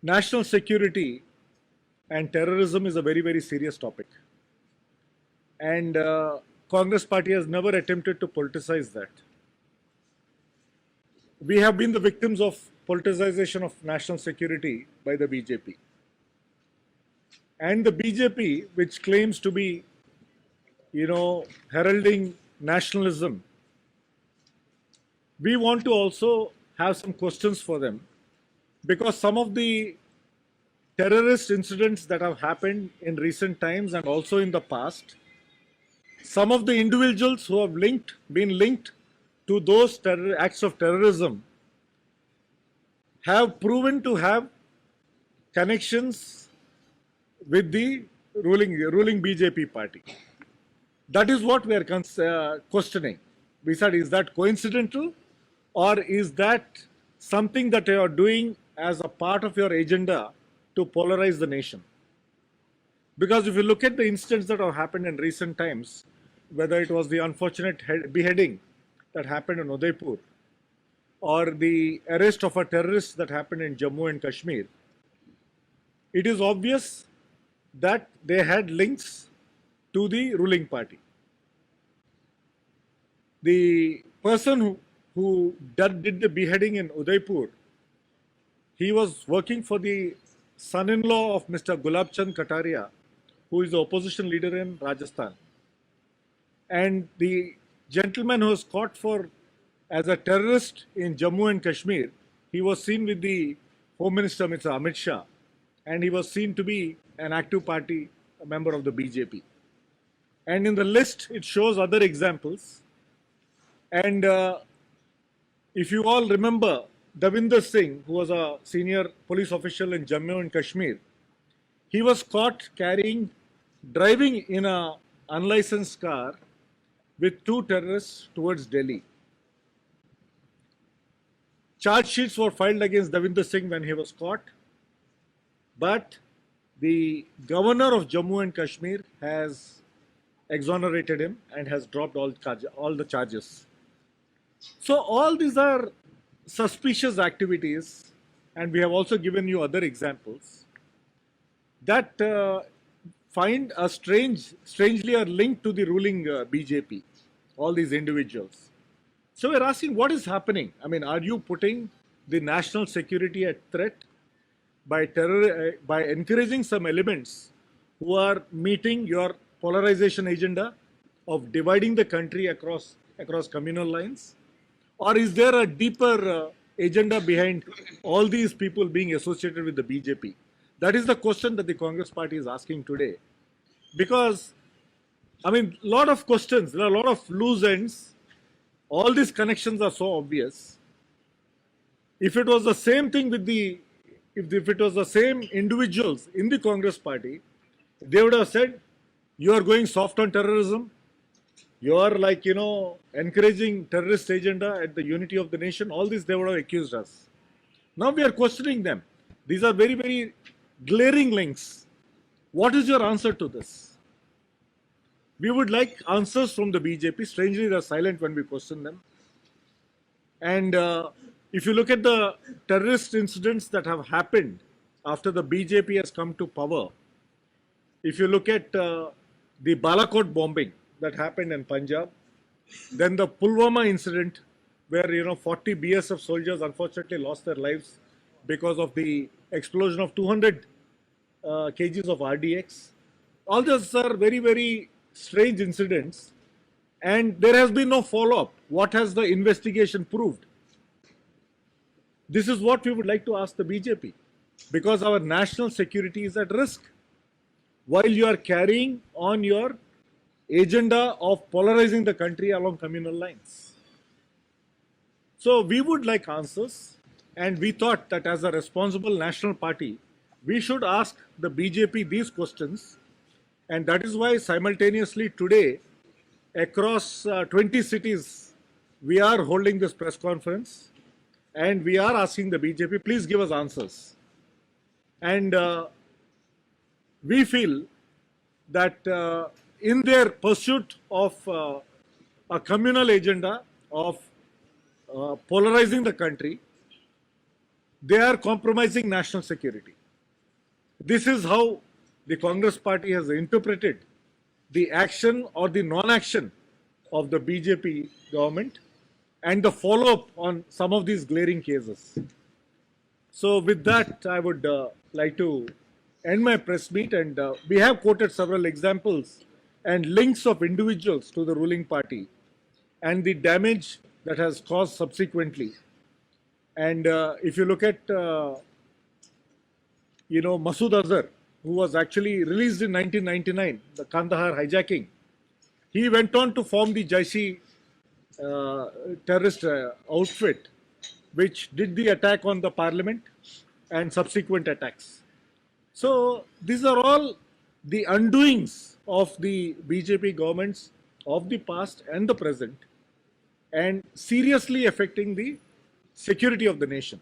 National security and terrorism is a very, very serious topic. And Congress party has never attempted to politicize that. We have been the victims of politicization of national security by the BJP. And the BJP, which claims to be, heralding nationalism, we want to also have some questions for them, because some of the terrorist incidents that have happened in recent times and also in the past, some of the individuals who have been linked to those acts of terrorism have proven to have connections with the ruling BJP party. That is what we are questioning. We said, is that coincidental, or is that something that you are doing as a part of your agenda to polarize the nation? Because if you look at the incidents that have happened in recent times, whether it was the unfortunate beheading that happened in Udaipur, or the arrest of a terrorist that happened in Jammu and Kashmir, it is obvious that they had links to the ruling party. The person who did the beheading in Udaipur, he was working for the son-in-law of Mr. Gulab Chand Kataria, who is the opposition leader in Rajasthan. And the gentleman who was caught as a terrorist in Jammu and Kashmir, he was seen with the Home Minister, Mr. Amit Shah, and he was seen to be an active party, a member of the BJP. And in the list, it shows other examples. And if you all remember, Davinder Singh, who was a senior police official in Jammu and Kashmir, he was caught driving in an unlicensed car with two terrorists towards Delhi. Charge sheets were filed against Davinder Singh when he was caught, but the governor of Jammu and Kashmir has exonerated him and has dropped all the charges. So all these are suspicious activities, and we have also given you other examples that find a strangely are linked to the ruling BJP, all these individuals. So we're asking, what is happening? I mean, are you putting the national security at threat by encouraging some elements who are meeting your polarization agenda of dividing the country across communal lines? Or is there a deeper agenda behind all these people being associated with the BJP? That is the question that the Congress party is asking today. Because, I mean, a lot of questions, there are a lot of loose ends. All these connections are so obvious. If it was the same thing if it was the same individuals in the Congress party, they would have said, you are going soft on terrorism. You are encouraging terrorist agenda at the unity of the nation. All this they would have accused us. Now we are questioning them. These are very, very glaring links. What is your answer to this? We would like answers from the BJP. Strangely, they are silent when we question them. And if you look at the terrorist incidents that have happened after the BJP has come to power, if you look at the Balakot bombing that happened in Punjab, then the Pulwama incident where 40 BSF soldiers unfortunately lost their lives because of the explosion of 200 kgs of RDX. All these are very, very strange incidents, and there has been no follow-up. What has the investigation proved? This is what we would like to ask the BJP, because our national security is at risk while you are carrying on your agenda of polarizing the country along communal lines. So we would like answers, and we thought that as a responsible national party, we should ask the BJP these questions, and that is why simultaneously today across 20 cities we are holding this press conference, and we are asking the BJP, please give us answers. And we feel that in their pursuit of a communal agenda of polarizing the country, they are compromising national security. This is how the Congress party has interpreted the action or the non-action of the BJP government and the follow-up on some of these glaring cases. So with that, I would like to end my press meet, and we have quoted several examples and links of individuals to the ruling party and the damage that has caused subsequently. And if you look at, Masood Azhar, who was actually released in 1999, the Kandahar hijacking, he went on to form the Jaishi terrorist outfit, which did the attack on the parliament and subsequent attacks. So these are all the undoings of the BJP governments of the past and the present, and seriously affecting the security of the nation.